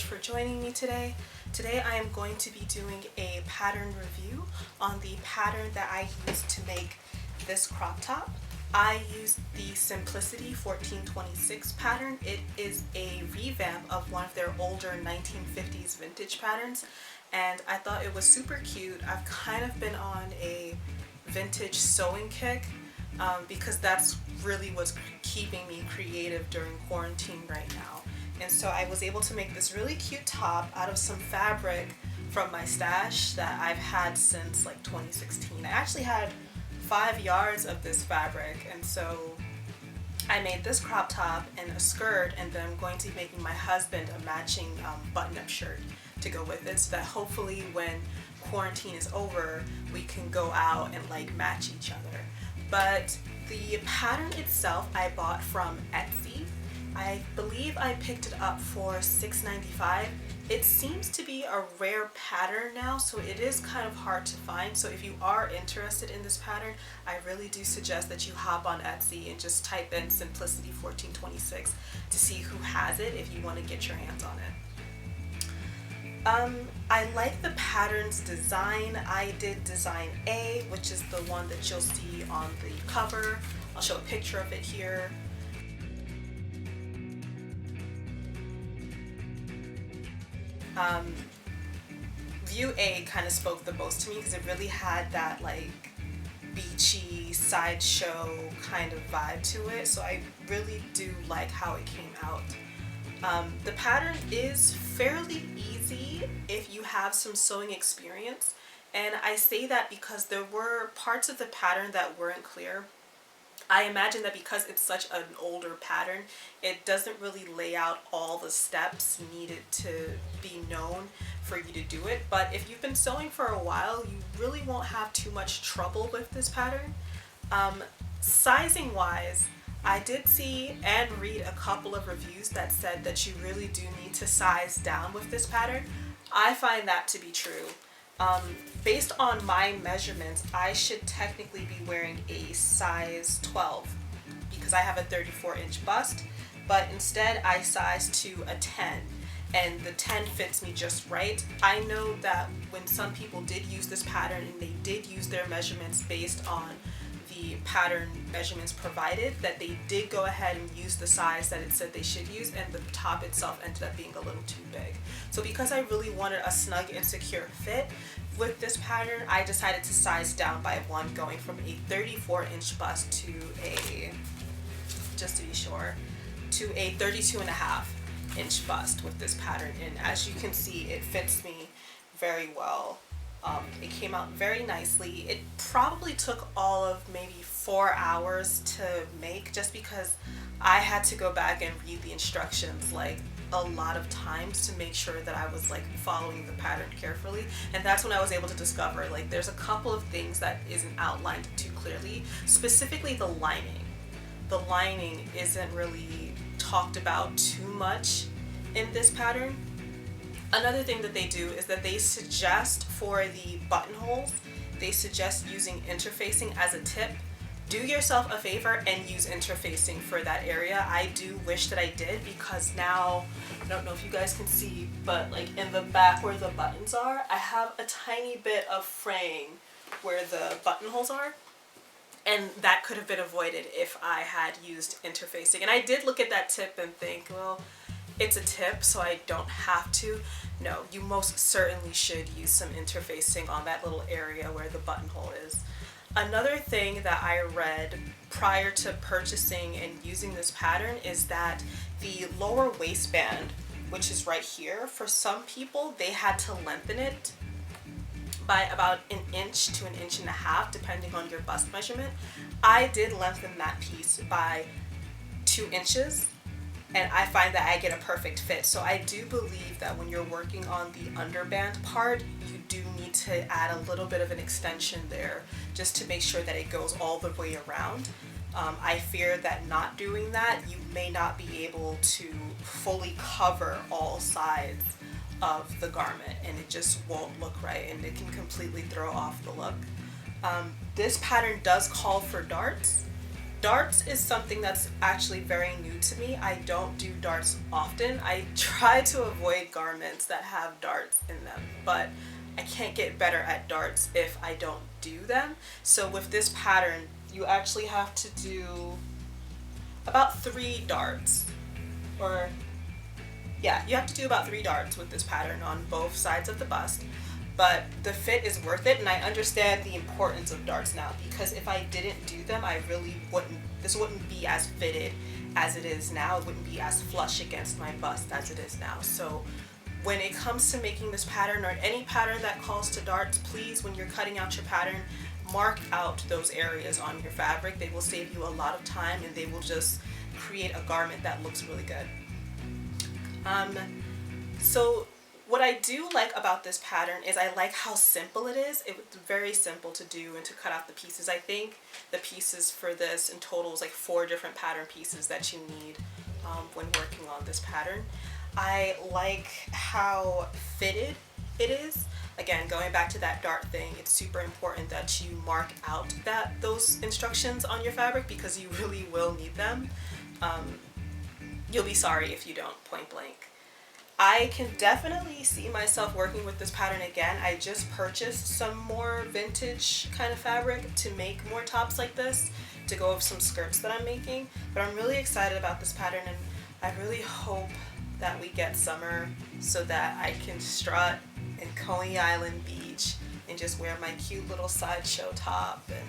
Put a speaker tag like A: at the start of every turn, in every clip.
A: for joining me today. Today I am going to be doing a pattern review on the pattern that I used to make this crop top. I used the Simplicity 1426 pattern. It is a revamp of one of their older 1950s vintage patterns, and I thought it was super cute. I've kind of been on a vintage sewing kick because that's really what's keeping me creative during quarantine right now. And so I was able to make this really cute top out of some fabric from my stash that I've had since like 2016. I actually had 5 yards of this fabric, and so I made this crop top and a skirt, and then I'm going to be making my husband a matching button-up shirt to go with it, so that hopefully when quarantine is over we can go out and like match each other. But the pattern itself I bought from Etsy. I believe I picked it up for $6.95. It seems to be a rare pattern now, so it is kind of hard to find. So if you are interested in this pattern, I really do suggest that you hop on Etsy and just type in Simplicity 1426 to see who has it if you want to get your hands on it. I like the pattern's design. I did design A, which is the one that you'll see on the cover. I'll show a picture of it here. View A kind of spoke the most to me because it really had that like beachy sideshow kind of vibe to it, so I really do like how it came out. The pattern is fairly easy if you have some sewing experience, and I say that because there were parts of the pattern that weren't clear. I imagine that because it's such an older pattern, it doesn't really lay out all the steps needed to be known for you to do it. But if you've been sewing for a while, you really won't have too much trouble with this pattern. Sizing wise, I did see and read a couple of reviews that said that you really do need to size down with this pattern. I find that to be true. Based on my measurements, I should technically be wearing a size 12 because I have a 34-inch bust, but instead I sized to a 10, and the 10 fits me just right. I know that when some people did use this pattern and they did use their measurements based on the pattern measurements provided, that they did go ahead and use the size that it said they should use, and the top itself ended up being a little too big. So because I really wanted a snug and secure fit with this pattern, I decided to size down by 1, going from a 34-inch bust to a, just to be sure, to a 32.5-inch bust with this pattern. And as you can see, it fits me very well. It came out very nicely. It probably took all of maybe 4 hours to make, just because I had to go back and read the instructions like a lot of times to make sure that I was like following the pattern carefully. And that's when I was able to discover like there's a couple of things that isn't outlined too clearly, specifically the lining. The lining isn't really talked about too much in this pattern. Another thing that they do is that they suggest for the buttonholes, they suggest using interfacing as a tip. Do yourself a favor and use interfacing for that area. I do wish that I did, because now, I don't know if you guys can see, but like in the back where the buttons are, I have a tiny bit of fraying where the buttonholes are. And that could have been avoided if I had used interfacing. And I did look at that tip and think, well, it's a tip, so I don't have to. No, you most certainly should use some interfacing on that little area where the buttonhole is. Another thing that I read prior to purchasing and using this pattern is that the lower waistband, which is right here, for some people, they had to lengthen it by about 1 inch to 1.5 inches, depending on your bust measurement. I did lengthen that piece by 2 inches. And I find that I get a perfect fit. So I do believe that when you're working on the underband part, you do need to add a little bit of an extension there just to make sure that it goes all the way around. I fear that not doing that, you may not be able to fully cover all sides of the garment, and it just won't look right, and it can completely throw off the look. This pattern does call for darts. Darts is something that's actually very new to me. I don't do darts often. I try to avoid garments that have darts in them, but I can't get better at darts if I don't do them. So with this pattern, you actually have to do about 3 darts, or yeah, you have to do about 3 darts with this pattern on both sides of the bust. But the fit is worth it, and I understand the importance of darts now, because if I didn't do them, I really wouldn't, this wouldn't be as fitted as it is now. It wouldn't be as flush against my bust as it is now. So when it comes to making this pattern, or any pattern that calls to darts, please, when you're cutting out your pattern, mark out those areas on your fabric. They will save you a lot of time, and they will just create a garment that looks really good. So what I do like about this pattern is I like how simple it is. It's very simple to do and to cut out the pieces. I think the pieces for this in total is like 4 different pattern pieces that you need when working on this pattern. I like how fitted it is. Again, going back to that dart thing, it's super important that you mark out those instructions on your fabric, because you really will need them. You'll be sorry if you don't, point blank. I can definitely see myself working with this pattern again. I just purchased some more vintage kind of fabric to make more tops like this, to go with some skirts that I'm making. But I'm really excited about this pattern, and I really hope that we get summer so that I can strut in Coney Island Beach and just wear my cute little sideshow top and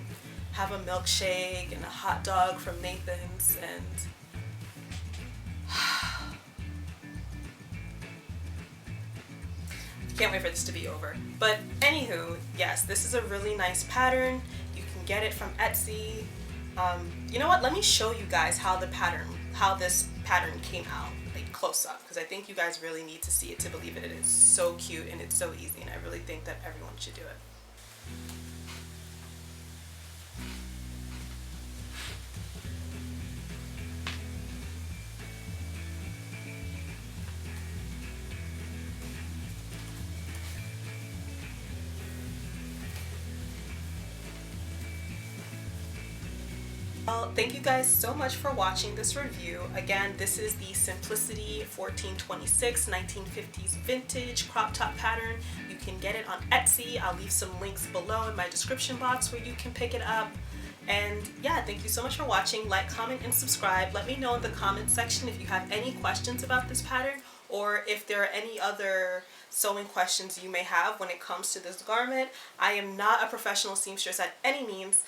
A: have a milkshake and a hot dog from Nathan's, and can't wait for this to be over. But anywho, yes, this is a really nice pattern. You can get it from Etsy. You know what? Let me show you guys how this pattern came out, like close up, because I think you guys really need to see it to believe it. It is so cute and it's so easy, and I really think that everyone should do it. Well, thank you guys so much for watching this review. Again, this is the Simplicity 1426 1950s vintage crop top pattern. You can get it on Etsy. I'll leave some links below in my description box where you can pick it up. And yeah, thank you so much for watching. Like, comment, and subscribe. Let me know in the comment section if you have any questions about this pattern, or if there are any other sewing questions you may have when it comes to this garment. I am not a professional seamstress at any means.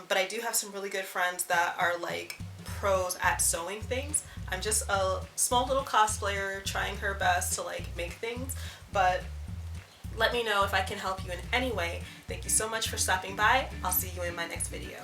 A: But I do have some really good friends that are like pros at sewing things. I'm just a small little cosplayer trying her best to like make things, but let me know if I can help you in any way. Thank you so much for stopping by. I'll see you in my next video.